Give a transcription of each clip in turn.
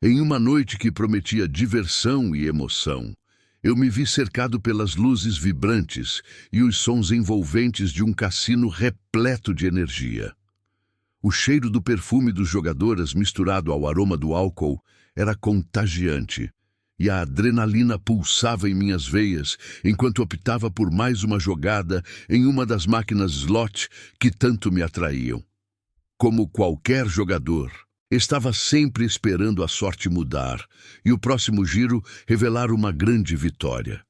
Em uma noite que prometia diversão e emoção, eu me vi cercado pelas luzes vibrantes e os sons envolventes de um cassino repleto de energia. O cheiro do perfume dos jogadores misturado ao aroma do álcool era contagiante, e a adrenalina pulsava em minhas veias enquanto optava por mais uma jogada em uma das máquinas slot que tanto me atraíam. Como qualquer jogador, estava sempre esperando a sorte mudar e o próximo giro revelar uma grande vitória.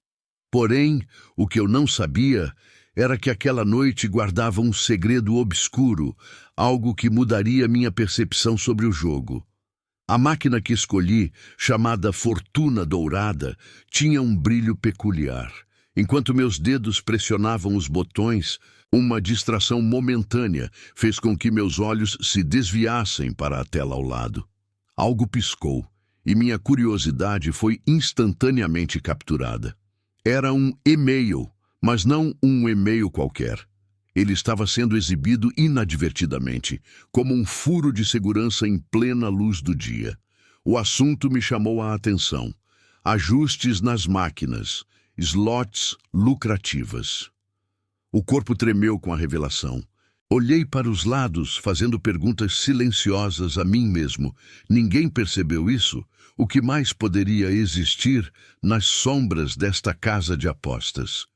Porém, o que eu não sabia era que aquela noite guardava um segredo obscuro, algo que mudaria minha percepção sobre o jogo. A máquina que escolhi, chamada Fortuna Dourada, tinha um brilho peculiar. Enquanto meus dedos pressionavam os botões, uma distração momentânea fez com que meus olhos se desviassem para a tela ao lado. Algo piscou, e minha curiosidade foi instantaneamente capturada. Era um e-mail, mas não um e-mail qualquer. Ele estava sendo exibido inadvertidamente, como um furo de segurança em plena luz do dia. O assunto me chamou a atenção. Ajustes nas máquinas, slots lucrativas. O corpo tremeu com a revelação. Olhei para os lados, fazendo perguntas silenciosas a mim mesmo. Ninguém percebeu isso? O que mais poderia existir nas sombras desta casa de apostas?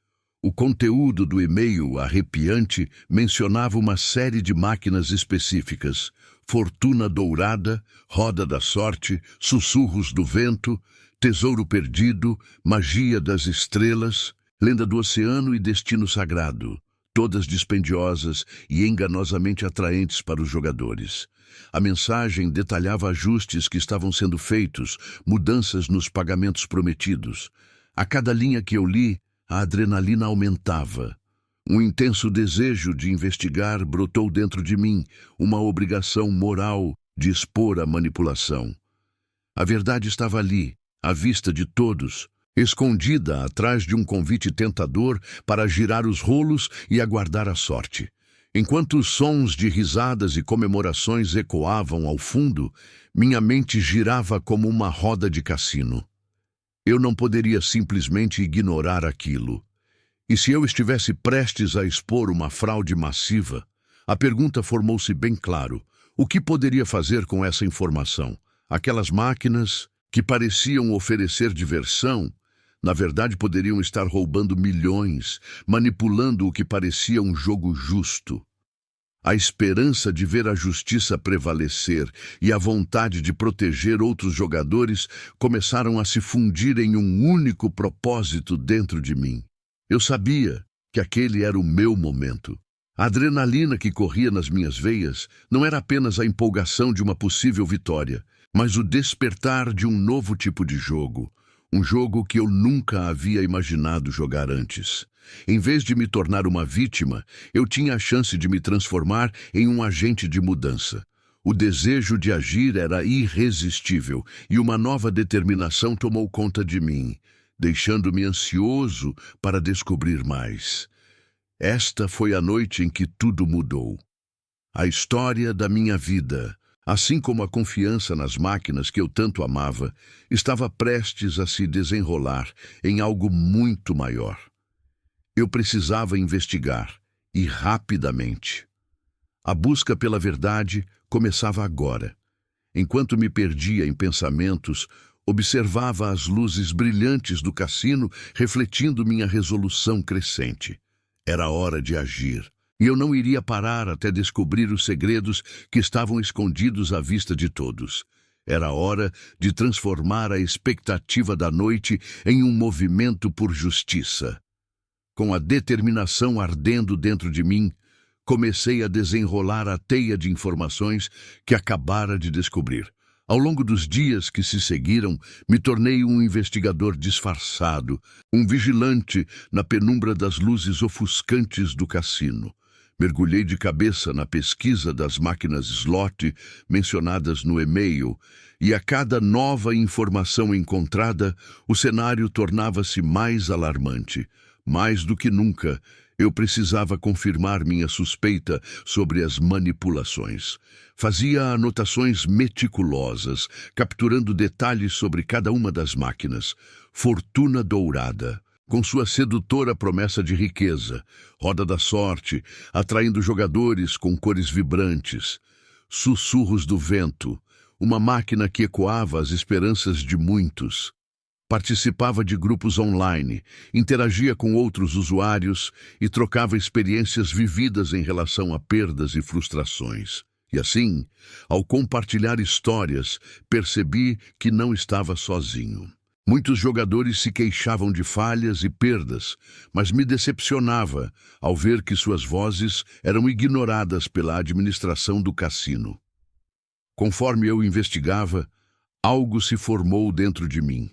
O conteúdo do e-mail arrepiante mencionava uma série de máquinas específicas: Fortuna Dourada, Roda da Sorte, Sussurros do Vento, Tesouro Perdido, Magia das Estrelas, Lenda do Oceano e Destino Sagrado, todas dispendiosas e enganosamente atraentes para os jogadores. A mensagem detalhava ajustes que estavam sendo feitos, mudanças nos pagamentos prometidos. A cada linha que eu li, a adrenalina aumentava. Um intenso desejo de investigar brotou dentro de mim, uma obrigação moral de expor a manipulação. A verdade estava ali, à vista de todos, escondida atrás de um convite tentador para girar os rolos e aguardar a sorte. Enquanto os sons de risadas e comemorações ecoavam ao fundo, minha mente girava como uma roda de cassino. Eu não poderia simplesmente ignorar aquilo. E se eu estivesse prestes a expor uma fraude massiva? A pergunta formou-se bem claro. O que poderia fazer com essa informação? Aquelas máquinas que pareciam oferecer diversão, na verdade poderiam estar roubando milhões, manipulando o que parecia um jogo justo. A esperança de ver a justiça prevalecer e a vontade de proteger outros jogadores começaram a se fundir em um único propósito dentro de mim. Eu sabia que aquele era o meu momento. A adrenalina que corria nas minhas veias não era apenas a empolgação de uma possível vitória, mas o despertar de um novo tipo de jogo. Um jogo que eu nunca havia imaginado jogar antes. Em vez de me tornar uma vítima, eu tinha a chance de me transformar em um agente de mudança. O desejo de agir era irresistível e uma nova determinação tomou conta de mim, deixando-me ansioso para descobrir mais. Esta foi a noite em que tudo mudou. A história da minha vida, assim como a confiança nas máquinas que eu tanto amava, estava prestes a se desenrolar em algo muito maior. Eu precisava investigar, e rapidamente. A busca pela verdade começava agora. Enquanto me perdia em pensamentos, observava as luzes brilhantes do cassino refletindo minha resolução crescente. Era hora de agir. E eu não iria parar até descobrir os segredos que estavam escondidos à vista de todos. Era hora de transformar a expectativa da noite em um movimento por justiça. Com a determinação ardendo dentro de mim, comecei a desenrolar a teia de informações que acabara de descobrir. Ao longo dos dias que se seguiram, me tornei um investigador disfarçado, um vigilante na penumbra das luzes ofuscantes do cassino. Mergulhei de cabeça na pesquisa das máquinas slot mencionadas no e-mail, e a cada nova informação encontrada, o cenário tornava-se mais alarmante. Mais do que nunca, Eu precisava confirmar minha suspeita sobre as manipulações. Fazia anotações meticulosas, capturando detalhes sobre cada uma das máquinas. Fortuna dourada, com sua sedutora promessa de riqueza. Roda da sorte, atraindo jogadores com cores vibrantes. Sussurros do vento, uma máquina que ecoava as esperanças de muitos. Participava de grupos online, interagia com outros usuários e trocava experiências vividas em relação a perdas e frustrações. E assim, ao compartilhar histórias, percebi que não estava sozinho. Muitos jogadores se queixavam de falhas e perdas, mas me decepcionava ao ver que suas vozes eram ignoradas pela administração do cassino. Conforme eu investigava, algo se formou dentro de mim.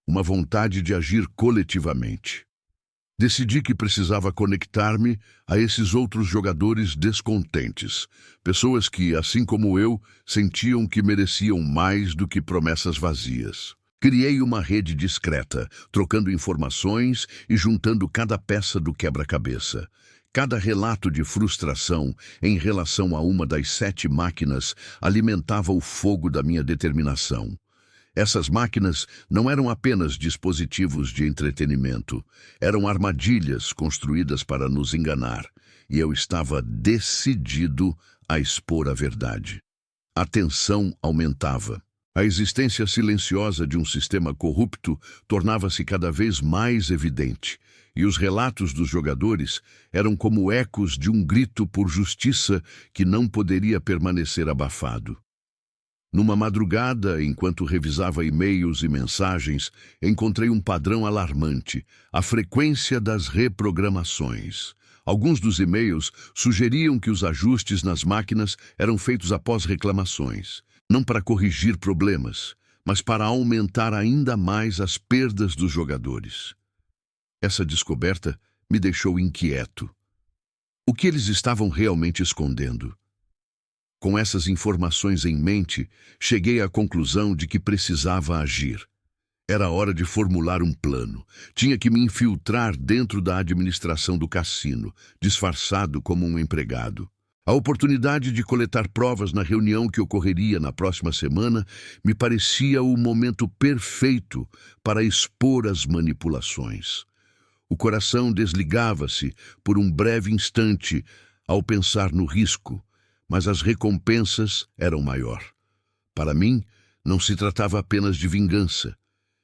Uma vontade de agir coletivamente. Decidi que precisava conectar-me a esses outros jogadores descontentes, pessoas que, assim como eu, sentiam que mereciam mais do que promessas vazias. Criei uma rede discreta, trocando informações e juntando cada peça do quebra-cabeça. Cada relato de frustração em relação a uma das 7 máquinas alimentava o fogo da minha determinação. Essas máquinas não eram apenas dispositivos de entretenimento, eram armadilhas construídas para nos enganar, e eu estava decidido a expor a verdade. A tensão aumentava. A existência silenciosa de um sistema corrupto tornava-se cada vez mais evidente, e os relatos dos jogadores eram como ecos de um grito por justiça que não poderia permanecer abafado. Numa madrugada, enquanto revisava e-mails e mensagens, encontrei um padrão alarmante: a frequência das reprogramações. Alguns dos e-mails sugeriam que os ajustes nas máquinas eram feitos após reclamações, não para corrigir problemas, mas para aumentar ainda mais as perdas dos jogadores. Essa descoberta me deixou inquieto. O que eles estavam realmente escondendo? Com essas informações em mente, cheguei à conclusão de que precisava agir. Era hora de formular um plano. Tinha que me infiltrar dentro da administração do cassino, disfarçado como um empregado. A oportunidade de coletar provas na reunião que ocorreria na próxima semana me parecia o momento perfeito para expor as manipulações. O coração desligava-se por um breve instante ao pensar no risco, mas as recompensas eram maior. Para mim, não se tratava apenas de vingança.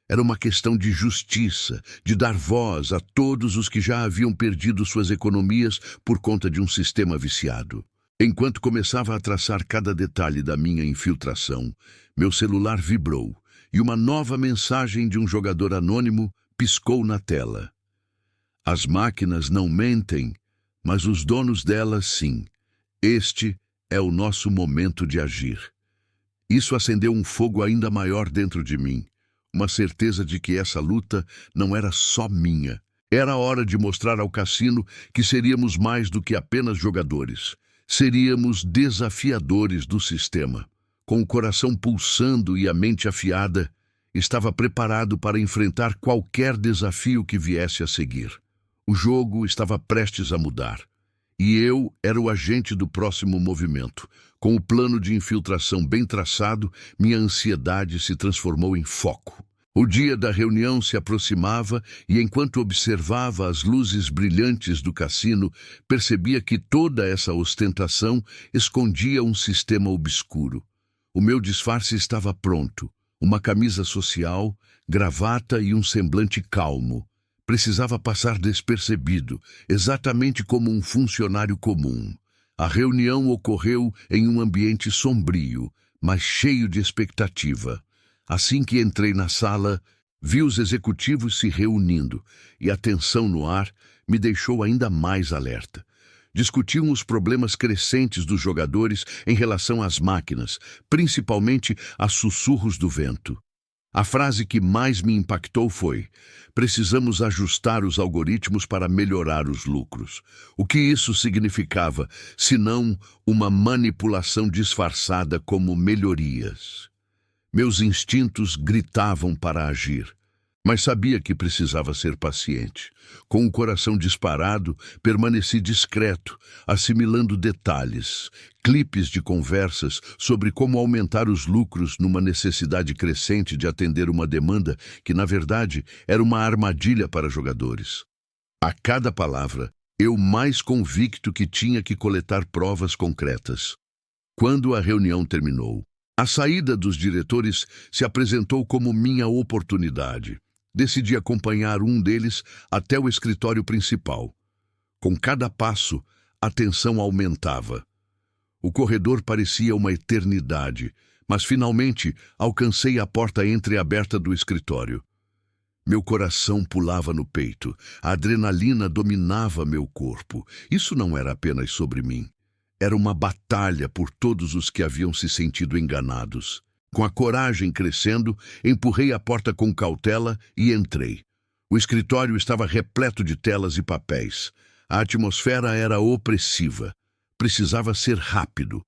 Era uma questão de justiça, de dar voz a todos os que já haviam perdido suas economias por conta de um sistema viciado. Enquanto começava a traçar cada detalhe da minha infiltração, meu celular vibrou e uma nova mensagem de um jogador anônimo piscou na tela. As máquinas não mentem, mas os donos delas sim. Este é o nosso momento de agir. Isso acendeu um fogo ainda maior dentro de mim, uma certeza de que essa luta não era só minha. Era hora de mostrar ao cassino que seríamos mais do que apenas jogadores. Seríamos desafiadores do sistema. Com o coração pulsando e a mente afiada, estava preparado para enfrentar qualquer desafio que viesse a seguir. O jogo estava prestes a mudar. E eu era o agente do próximo movimento. Com o plano de infiltração bem traçado, minha ansiedade se transformou em foco. O dia da reunião se aproximava e, enquanto observava as luzes brilhantes do cassino, percebia que toda essa ostentação escondia um sistema obscuro. O meu disfarce estava pronto. Uma camisa social, gravata e um semblante calmo. Precisava passar despercebido, exatamente como um funcionário comum. A reunião ocorreu em um ambiente sombrio, mas cheio de expectativa. Assim que entrei na sala, vi os executivos se reunindo, e a tensão no ar me deixou ainda mais alerta. Discutiam os problemas crescentes dos jogadores em relação às máquinas, principalmente a sussurros do vento. A frase que mais me impactou foi: precisamos ajustar os algoritmos para melhorar os lucros. O que isso significava, senão uma manipulação disfarçada como melhorias? Meus instintos gritavam para agir. Mas sabia que precisava ser paciente. Com o coração disparado, permaneci discreto, assimilando detalhes, clipes de conversas sobre como aumentar os lucros numa necessidade crescente de atender uma demanda que, na verdade, era uma armadilha para jogadores. A cada palavra, eu mais convicto que tinha que coletar provas concretas. Quando a reunião terminou, a saída dos diretores se apresentou como minha oportunidade. Decidi acompanhar um deles até o escritório principal. Com cada passo, a tensão aumentava. O corredor parecia uma eternidade, mas finalmente alcancei a porta entreaberta do escritório. Meu coração pulava no peito, a adrenalina dominava meu corpo. Isso não era apenas sobre mim. Era uma batalha por todos os que haviam se sentido enganados. Com a coragem crescendo, empurrei a porta com cautela e entrei. O escritório estava repleto de telas e papéis. A atmosfera era opressiva. Precisava ser rápido.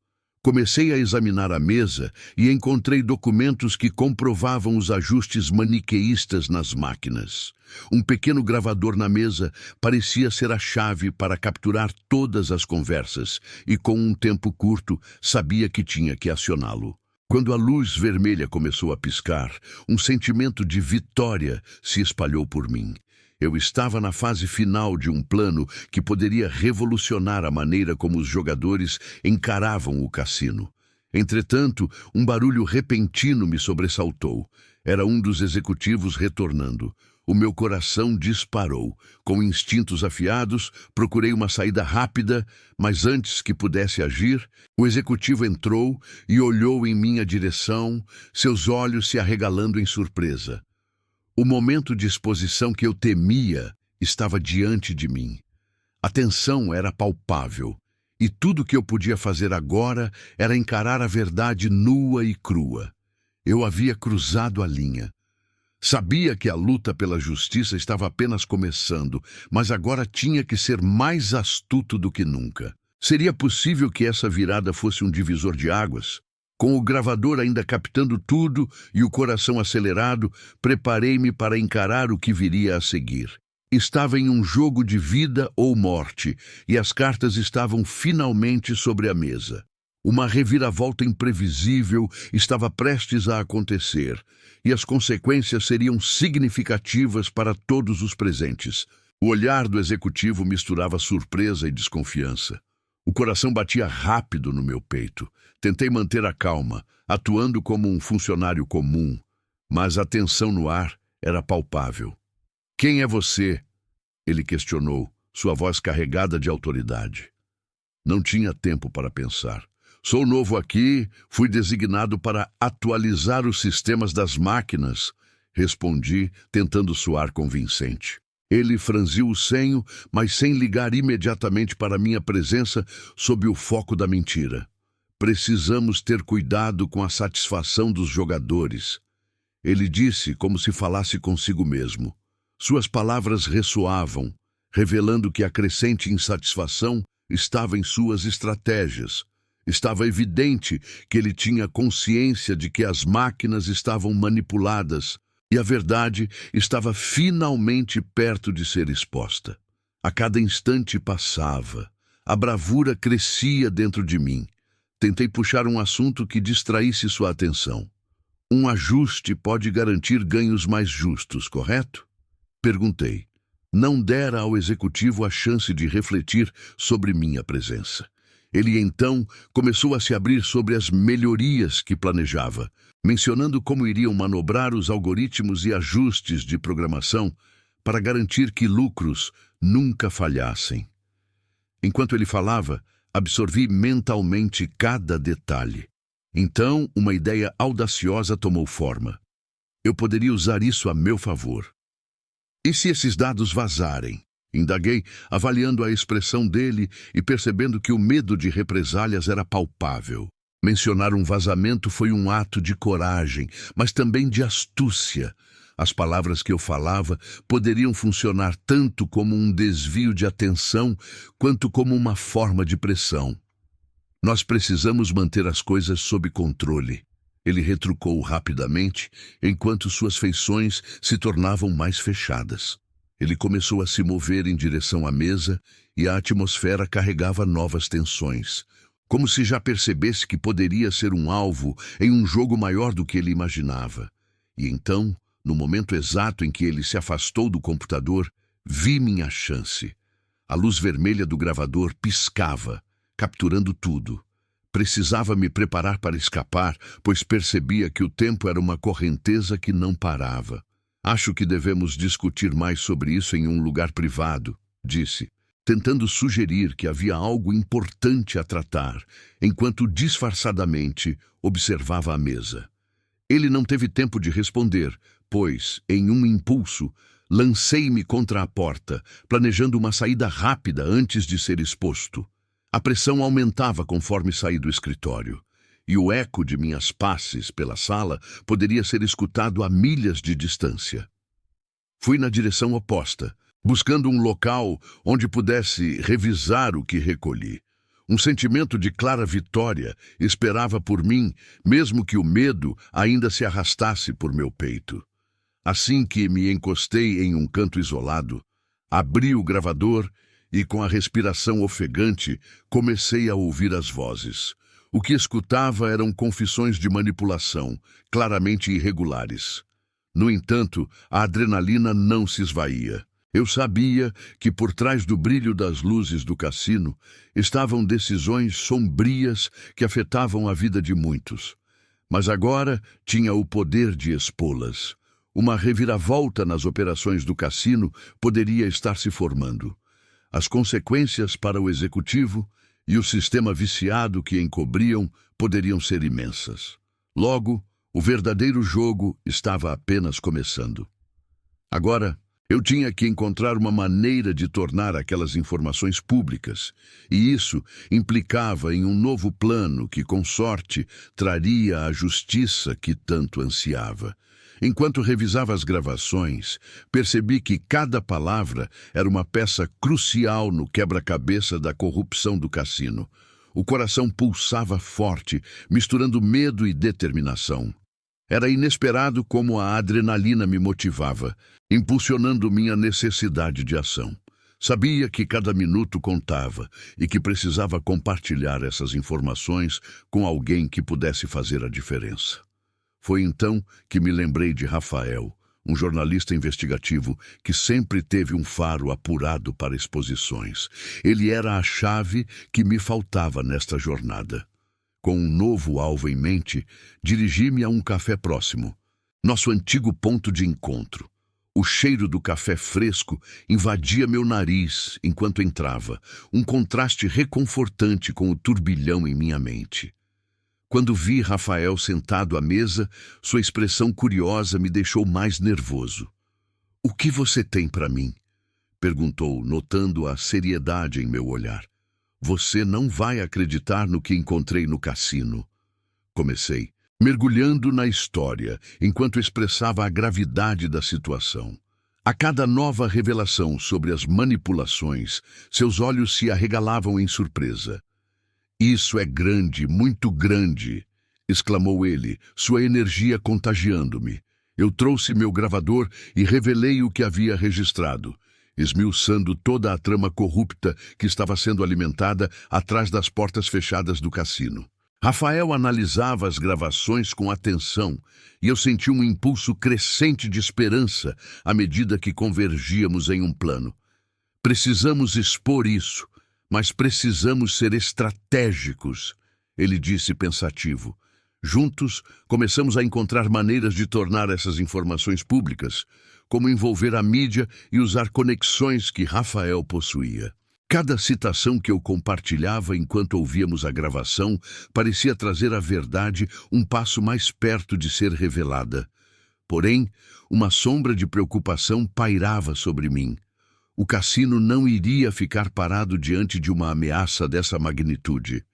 Comecei a examinar a mesa e encontrei documentos que comprovavam os ajustes maniqueístas nas máquinas. Um pequeno gravador na mesa parecia ser a chave para capturar todas as conversas e, com um tempo curto, sabia que tinha que acioná-lo. Quando a luz vermelha começou a piscar, um sentimento de vitória se espalhou por mim. Eu estava na fase final de um plano que poderia revolucionar a maneira como os jogadores encaravam o cassino. Entretanto, um barulho repentino me sobressaltou. Era um dos executivos retornando. O meu coração disparou. Com instintos afiados, procurei uma saída rápida, mas antes que pudesse agir, o executivo entrou e olhou em minha direção, seus olhos se arregalando em surpresa. O momento de exposição que eu temia estava diante de mim. A tensão era palpável, e tudo que eu podia fazer agora era encarar a verdade nua e crua. Eu havia cruzado a linha. Sabia que a luta pela justiça estava apenas começando, mas agora tinha que ser mais astuto do que nunca. Seria possível que essa virada fosse um divisor de águas? Com o gravador ainda captando tudo e o coração acelerado, preparei-me para encarar o que viria a seguir. Estava em um jogo de vida ou morte, e as cartas estavam finalmente sobre a mesa. Uma reviravolta imprevisível estava prestes a acontecer, e as consequências seriam significativas para todos os presentes. O olhar do executivo misturava surpresa e desconfiança. O coração batia rápido no meu peito. Tentei manter a calma, atuando como um funcionário comum, mas a tensão no ar era palpável. "Quem é você?" ele questionou, sua voz carregada de autoridade. Não tinha tempo para pensar. "Sou novo aqui, fui designado para atualizar os sistemas das máquinas", respondi, tentando soar convincente. Ele franziu o senho, mas sem ligar imediatamente para minha presença sob o foco da mentira. "Precisamos ter cuidado com a satisfação dos jogadores", ele disse como se falasse consigo mesmo. Suas palavras ressoavam, revelando que a crescente insatisfação estava em suas estratégias. Estava evidente que ele tinha consciência de que as máquinas estavam manipuladas e a verdade estava finalmente perto de ser exposta. A cada instante passava, a bravura crescia dentro de mim. Tentei puxar um assunto que distraísse sua atenção. "Um ajuste pode garantir ganhos mais justos, correto?" perguntei. Não dera ao executivo a chance de refletir sobre minha presença. Ele então começou a se abrir sobre as melhorias que planejava, mencionando como iriam manobrar os algoritmos e ajustes de programação para garantir que lucros nunca falhassem. Enquanto ele falava, absorvi mentalmente cada detalhe. Então, uma ideia audaciosa tomou forma. Eu poderia usar isso a meu favor. "E se esses dados vazarem?" indaguei, avaliando a expressão dele e percebendo que o medo de represálias era palpável. Mencionar um vazamento foi um ato de coragem, mas também de astúcia. As palavras que eu falava poderiam funcionar tanto como um desvio de atenção, quanto como uma forma de pressão. "Nós precisamos manter as coisas sob controle", Ele retrucou rapidamente, enquanto suas feições se tornavam mais fechadas. Ele começou a se mover em direção à mesa e a atmosfera carregava novas tensões, como se já percebesse que poderia ser um alvo em um jogo maior do que ele imaginava. E então, no momento exato em que ele se afastou do computador, vi minha chance. A luz vermelha do gravador piscava, capturando tudo. Precisava me preparar para escapar, pois percebia que o tempo era uma correnteza que não parava. Acho que devemos discutir mais sobre isso em um lugar privado, disse, tentando sugerir que havia algo importante a tratar, enquanto disfarçadamente observava a mesa. Ele não teve tempo de responder, pois, em um impulso, lancei-me contra a porta, planejando uma saída rápida antes de ser exposto. A pressão aumentava conforme saí do escritório, e o eco de minhas passes pela sala poderia ser escutado a milhas de distância. Fui na direção oposta, buscando um local onde pudesse revisar o que recolhi. Um sentimento de clara vitória esperava por mim, mesmo que o medo ainda se arrastasse por meu peito. Assim que me encostei em um canto isolado, abri o gravador e, com a respiração ofegante, comecei a ouvir as vozes. O que escutava eram confissões de manipulação, claramente irregulares. No entanto, a adrenalina não se esvaía. Eu sabia que por trás do brilho das luzes do cassino estavam decisões sombrias que afetavam a vida de muitos. Mas agora tinha o poder de expô-las. Uma reviravolta nas operações do cassino poderia estar se formando. As consequências para o executivo e o sistema viciado que encobriam poderiam ser imensas. Logo, o verdadeiro jogo estava apenas começando. Agora, eu tinha que encontrar uma maneira de tornar aquelas informações públicas, e isso implicava em um novo plano que, com sorte, traria a justiça que tanto ansiava. Enquanto revisava as gravações, percebi que cada palavra era uma peça crucial no quebra-cabeça da corrupção do cassino. O coração pulsava forte, misturando medo e determinação. Era inesperado como a adrenalina me motivava, impulsionando minha necessidade de ação. Sabia que cada minuto contava e que precisava compartilhar essas informações com alguém que pudesse fazer a diferença. Foi então que me lembrei de Rafael, um jornalista investigativo que sempre teve um faro apurado para exposições. Ele era a chave que me faltava nesta jornada. Com um novo alvo em mente, dirigi-me a um café próximo, nosso antigo ponto de encontro. O cheiro do café fresco invadia meu nariz enquanto entrava, um contraste reconfortante com o turbilhão em minha mente. Quando vi Rafael sentado à mesa, sua expressão curiosa me deixou mais nervoso. "O que você tem para mim?" perguntou, notando a seriedade em meu olhar. "Você não vai acreditar no que encontrei no cassino." Comecei, mergulhando na história, enquanto expressava a gravidade da situação. A cada nova revelação sobre as manipulações, seus olhos se arregalavam em surpresa. "Isso é grande, muito grande!" exclamou ele, sua energia contagiando-me. Eu trouxe meu gravador e revelei o que havia registrado, esmiuçando toda a trama corrupta que estava sendo alimentada atrás das portas fechadas do cassino. Rafael analisava as gravações com atenção e eu senti um impulso crescente de esperança à medida que convergíamos em um plano. "Precisamos expor isso, mas precisamos ser estratégicos", ele disse pensativo. Juntos, começamos a encontrar maneiras de tornar essas informações públicas, como envolver a mídia e usar conexões que Rafael possuía. Cada citação que eu compartilhava enquanto ouvíamos a gravação parecia trazer a verdade um passo mais perto de ser revelada. Porém, uma sombra de preocupação pairava sobre mim. O cassino não iria ficar parado diante de uma ameaça dessa magnitude.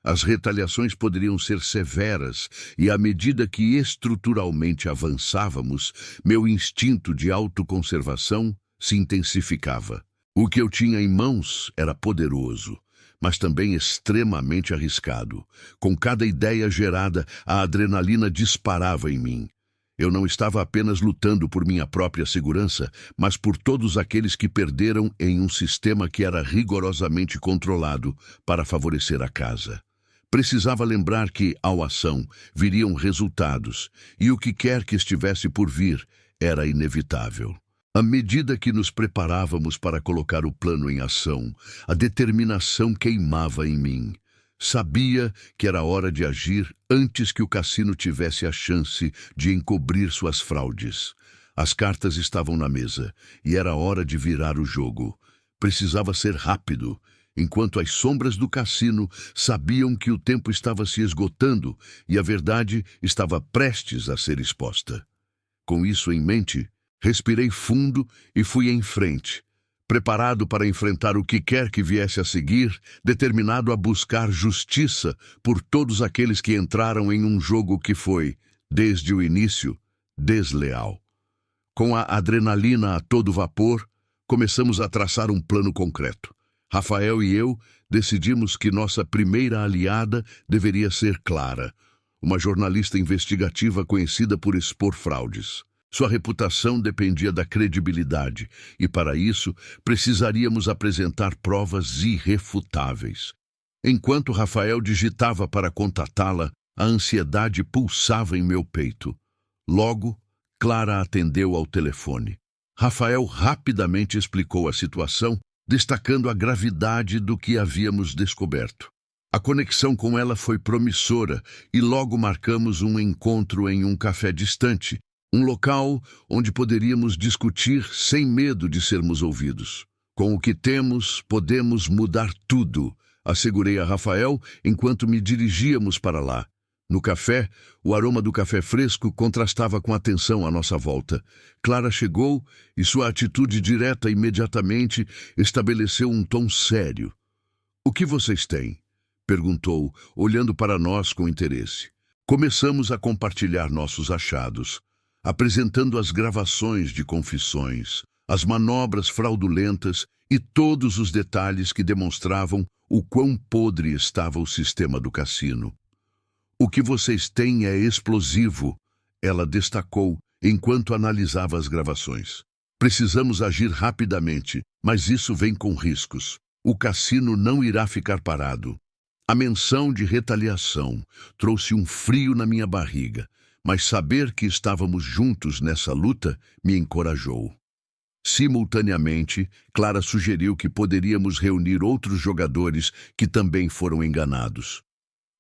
As retaliações poderiam ser severas e, à medida que estruturalmente avançávamos, meu instinto de autoconservação se intensificava. O que eu tinha em mãos era poderoso, mas também extremamente arriscado. Com cada ideia gerada, a adrenalina disparava em mim. Eu não estava apenas lutando por minha própria segurança, mas por todos aqueles que perderam em um sistema que era rigorosamente controlado para favorecer a casa. Precisava lembrar que, ao ação, viriam resultados, e o que quer que estivesse por vir era inevitável. À medida que nos preparávamos para colocar o plano em ação, a determinação queimava em mim. Sabia que era hora de agir antes que o cassino tivesse a chance de encobrir suas fraudes. As cartas estavam na mesa, e era hora de virar o jogo. Precisava ser rápido, enquanto as sombras do cassino sabiam que o tempo estava se esgotando e a verdade estava prestes a ser exposta. Com isso em mente, respirei fundo e fui em frente, preparado para enfrentar o que quer que viesse a seguir, determinado a buscar justiça por todos aqueles que entraram em um jogo que foi, desde o início, desleal. Com a adrenalina a todo vapor, começamos a traçar um plano concreto. Rafael e eu decidimos que nossa primeira aliada deveria ser Clara, uma jornalista investigativa conhecida por expor fraudes. Sua reputação dependia da credibilidade, e para isso precisaríamos apresentar provas irrefutáveis. Enquanto Rafael digitava para contatá-la, a ansiedade pulsava em meu peito. Logo, Clara atendeu ao telefone. Rafael rapidamente explicou a situação, destacando a gravidade do que havíamos descoberto. A conexão com ela foi promissora e logo marcamos um encontro em um café distante, um local onde poderíamos discutir sem medo de sermos ouvidos. Com o que temos, podemos mudar tudo, assegurei a Rafael enquanto me dirigíamos para lá. No café, o aroma do café fresco contrastava com a tensão à nossa volta. Clara chegou e sua atitude direta imediatamente estabeleceu um tom sério. "O que vocês têm?" perguntou, olhando para nós com interesse. Começamos a compartilhar nossos achados, apresentando as gravações de confissões, as manobras fraudulentas e todos os detalhes que demonstravam o quão podre estava o sistema do cassino. "O que vocês têm é explosivo", ela destacou enquanto analisava as gravações. "Precisamos agir rapidamente, mas isso vem com riscos. O cassino não irá ficar parado." A menção de retaliação trouxe um frio na minha barriga, mas saber que estávamos juntos nessa luta me encorajou. Simultaneamente, Clara sugeriu que poderíamos reunir outros jogadores que também foram enganados.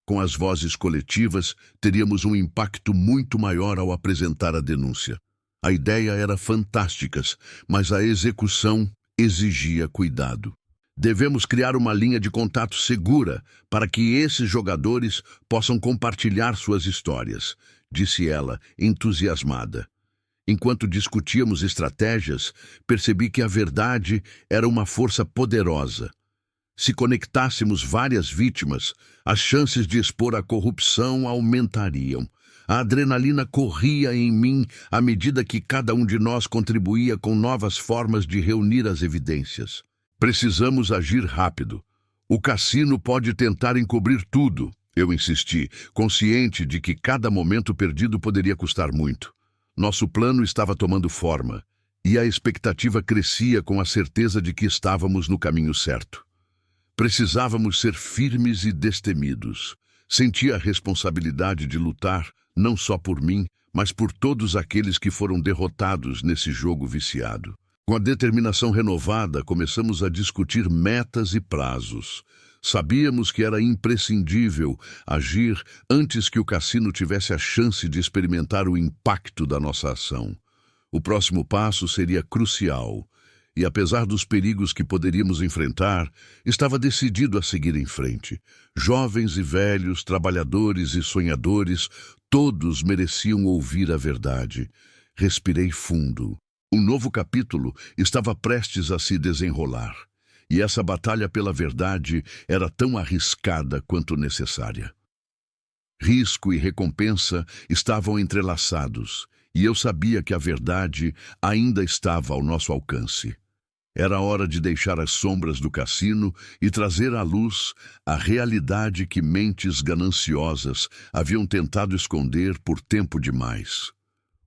Com as vozes coletivas, teríamos um impacto muito maior ao apresentar a denúncia. A ideia era fantástica, mas a execução exigia cuidado. "Devemos criar uma linha de contato segura para que esses jogadores possam compartilhar suas histórias", disse ela, entusiasmada. Enquanto discutíamos estratégias, percebi que a verdade era uma força poderosa. Se conectássemos várias vítimas, as chances de expor a corrupção aumentariam. A adrenalina corria em mim à medida que cada um de nós contribuía com novas formas de reunir as evidências. "Precisamos agir rápido. O cassino pode tentar encobrir tudo", eu insisti, consciente de que cada momento perdido poderia custar muito. Nosso plano estava tomando forma, e a expectativa crescia com a certeza de que estávamos no caminho certo. Precisávamos ser firmes e destemidos. Sentia a responsabilidade de lutar, não só por mim, mas por todos aqueles que foram derrotados nesse jogo viciado. Com a determinação renovada, começamos a discutir metas e prazos. Sabíamos que era imprescindível agir antes que o cassino tivesse a chance de experimentar o impacto da nossa ação. O próximo passo seria crucial, e apesar dos perigos que poderíamos enfrentar, estava decidido a seguir em frente. Jovens e velhos, trabalhadores e sonhadores, todos mereciam ouvir a verdade. Respirei fundo. Um novo capítulo estava prestes a se desenrolar, e essa batalha pela verdade era tão arriscada quanto necessária. Risco e recompensa estavam entrelaçados, e eu sabia que a verdade ainda estava ao nosso alcance. Era hora de deixar as sombras do cassino e trazer à luz a realidade que mentes gananciosas haviam tentado esconder por tempo demais.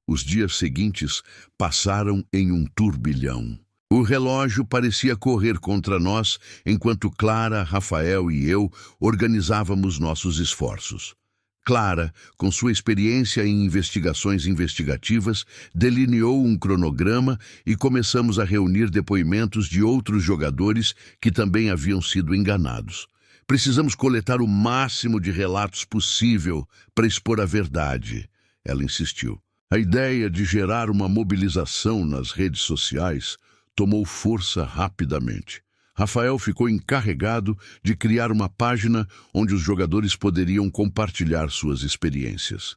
Os dias seguintes passaram em um turbilhão. O relógio parecia correr contra nós enquanto Clara, Rafael e eu organizávamos nossos esforços. Clara, com sua experiência em investigações investigativas, delineou um cronograma e começamos a reunir depoimentos de outros jogadores que também haviam sido enganados. Precisamos coletar o máximo de relatos possível para expor a verdade, ela insistiu. A ideia de gerar uma mobilização nas redes sociais tomou força rapidamente. Rafael ficou encarregado de criar uma página onde os jogadores poderiam compartilhar suas experiências.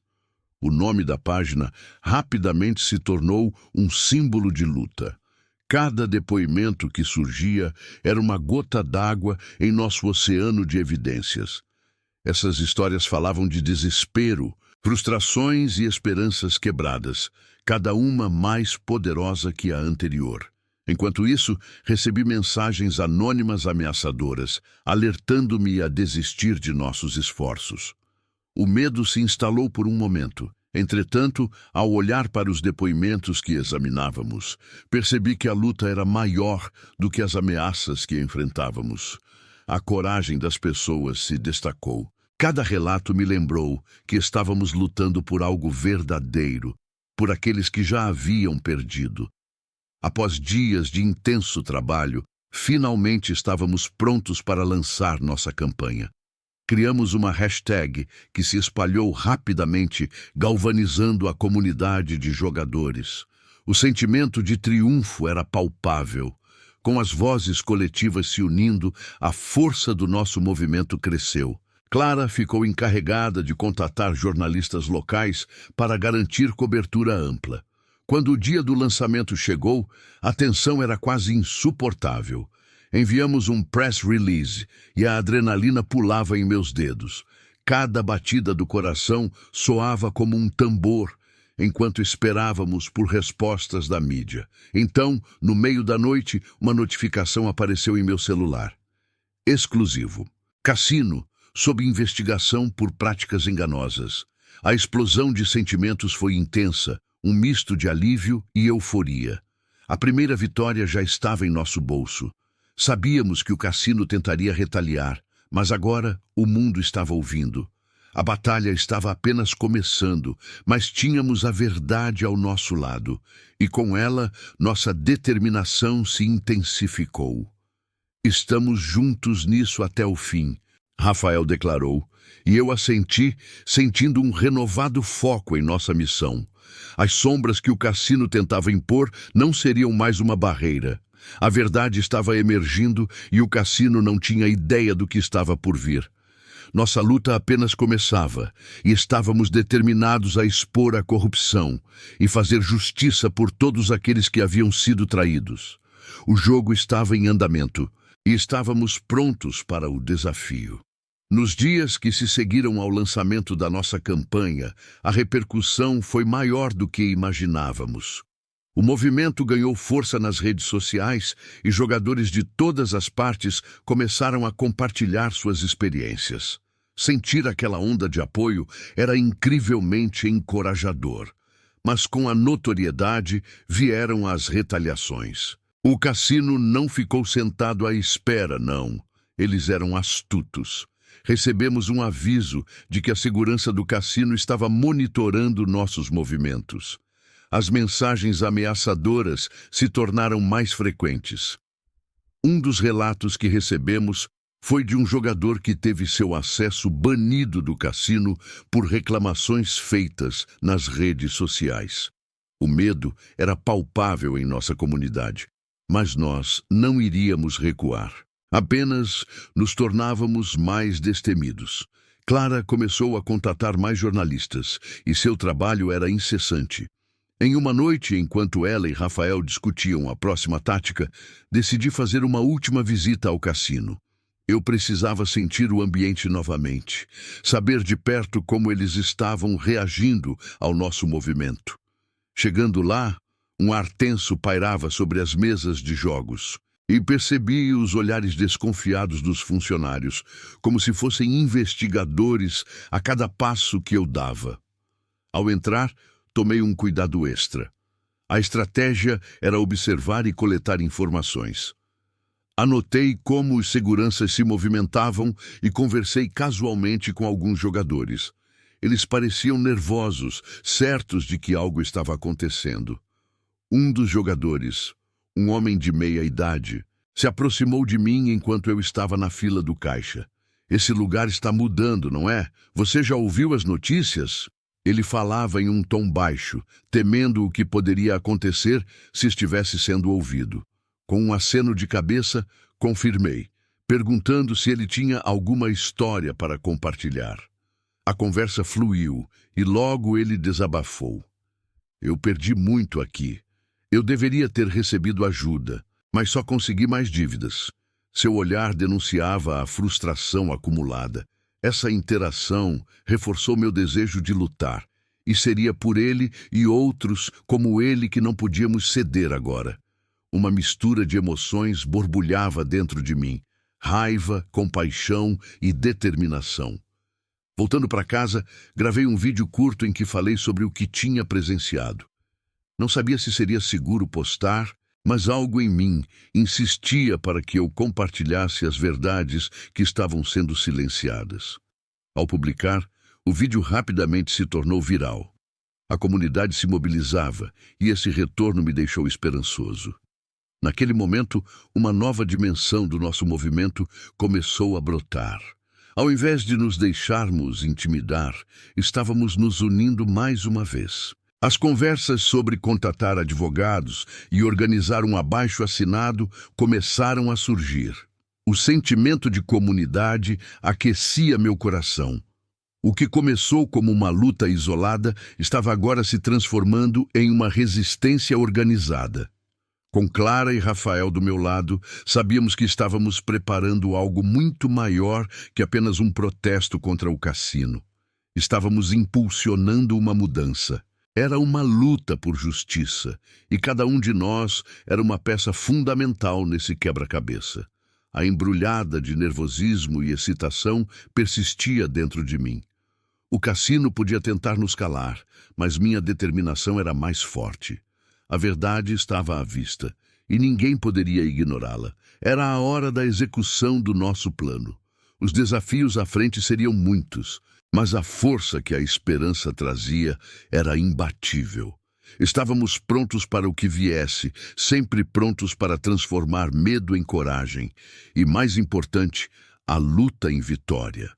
O nome da página rapidamente se tornou um símbolo de luta. Cada depoimento que surgia era uma gota d'água em nosso oceano de evidências. Essas histórias falavam de desespero, frustrações e esperanças quebradas, cada uma mais poderosa que a anterior. Enquanto isso, recebi mensagens anônimas ameaçadoras, alertando-me a desistir de nossos esforços. O medo se instalou por um momento. Entretanto, ao olhar para os depoimentos que examinávamos, percebi que a luta era maior do que as ameaças que enfrentávamos. A coragem das pessoas se destacou. Cada relato me lembrou que estávamos lutando por algo verdadeiro, por aqueles que já haviam perdido. Após dias de intenso trabalho, finalmente estávamos prontos para lançar nossa campanha. Criamos uma hashtag que se espalhou rapidamente, galvanizando a comunidade de jogadores. O sentimento de triunfo era palpável. Com as vozes coletivas se unindo, a força do nosso movimento cresceu. Clara ficou encarregada de contatar jornalistas locais para garantir cobertura ampla. Quando o dia do lançamento chegou, a tensão era quase insuportável. Enviamos um press release e a adrenalina pulava em meus dedos. Cada batida do coração soava como um tambor, enquanto esperávamos por respostas da mídia. Então, no meio da noite, uma notificação apareceu em meu celular. Exclusivo. Cassino, sob investigação por práticas enganosas. A explosão de sentimentos foi intensa. Um misto de alívio e euforia. A primeira vitória já estava em nosso bolso. Sabíamos que o cassino tentaria retaliar, mas agora o mundo estava ouvindo. A batalha estava apenas começando, mas tínhamos a verdade ao nosso lado, e com ela nossa determinação se intensificou. Estamos juntos nisso até o fim, Rafael declarou, e eu assenti, sentindo um renovado foco em nossa missão. As sombras que o cassino tentava impor não seriam mais uma barreira. A verdade estava emergindo e o cassino não tinha ideia do que estava por vir. Nossa luta apenas começava e estávamos determinados a expor a corrupção e fazer justiça por todos aqueles que haviam sido traídos. O jogo estava em andamento e estávamos prontos para o desafio. Nos dias que se seguiram ao lançamento da nossa campanha, a repercussão foi maior do que imaginávamos. O movimento ganhou força nas redes sociais e jogadores de todas as partes começaram a compartilhar suas experiências. Sentir aquela onda de apoio era incrivelmente encorajador. Mas com a notoriedade vieram as retaliações. O cassino não ficou sentado à espera, não. Eles eram astutos. Recebemos um aviso de que a segurança do cassino estava monitorando nossos movimentos. As mensagens ameaçadoras se tornaram mais frequentes. Um dos relatos que recebemos foi de um jogador que teve seu acesso banido do cassino por reclamações feitas nas redes sociais. O medo era palpável em nossa comunidade, mas nós não iríamos recuar. Apenas nos tornávamos mais destemidos. Clara começou a contatar mais jornalistas e seu trabalho era incessante. Em uma noite, enquanto ela e Rafael discutiam a próxima tática, decidi fazer uma última visita ao cassino. Eu precisava sentir o ambiente novamente, saber de perto como eles estavam reagindo ao nosso movimento. Chegando lá, Um ar tenso pairava sobre as mesas de jogos. E percebi os olhares desconfiados dos funcionários, como se fossem investigadores a cada passo que eu dava. Ao entrar, tomei um cuidado extra. A estratégia era observar e coletar informações. Anotei como os seguranças se movimentavam e conversei casualmente com alguns jogadores. Eles pareciam nervosos, certos de que algo estava acontecendo. Um dos jogadores, um homem de meia idade, se aproximou de mim enquanto eu estava na fila do caixa. Esse lugar está mudando, não é? Você já ouviu as notícias? Ele falava em um tom baixo, temendo o que poderia acontecer se estivesse sendo ouvido. Com um aceno de cabeça, confirmei, perguntando se ele tinha alguma história para compartilhar. A conversa fluiu e logo ele desabafou. Eu perdi muito aqui. Eu deveria ter recebido ajuda, mas só consegui mais dívidas. Seu olhar denunciava a frustração acumulada. Essa interação reforçou meu desejo de lutar, e seria por ele e outros como ele que não podíamos ceder agora. Uma mistura de emoções borbulhava dentro de mim: raiva, compaixão e determinação. Voltando para casa, gravei um vídeo curto em que falei sobre o que tinha presenciado. Não sabia se seria seguro postar, mas algo em mim insistia para que eu compartilhasse as verdades que estavam sendo silenciadas. Ao publicar, o vídeo rapidamente se tornou viral. A comunidade se mobilizava e esse retorno me deixou esperançoso. Naquele momento, uma nova dimensão do nosso movimento começou a brotar. Ao invés de nos deixarmos intimidar, estávamos nos unindo mais uma vez. As conversas sobre contratar advogados e organizar um abaixo-assinado começaram a surgir. O sentimento de comunidade aquecia meu coração. O que começou como uma luta isolada estava agora se transformando em uma resistência organizada. Com Clara e Rafael do meu lado, sabíamos que estávamos preparando algo muito maior que apenas um protesto contra o cassino. Estávamos impulsionando uma mudança. Era uma luta por justiça, e cada um de nós era uma peça fundamental nesse quebra-cabeça. A embrulhada de nervosismo e excitação persistia dentro de mim. O cassino podia tentar nos calar, mas minha determinação era mais forte. A verdade estava à vista, e ninguém poderia ignorá-la. Era a hora da execução do nosso plano. Os desafios à frente seriam muitos, mas a força que a esperança trazia era imbatível. Estávamos prontos para o que viesse, sempre prontos para transformar medo em coragem e, mais importante, a luta em vitória.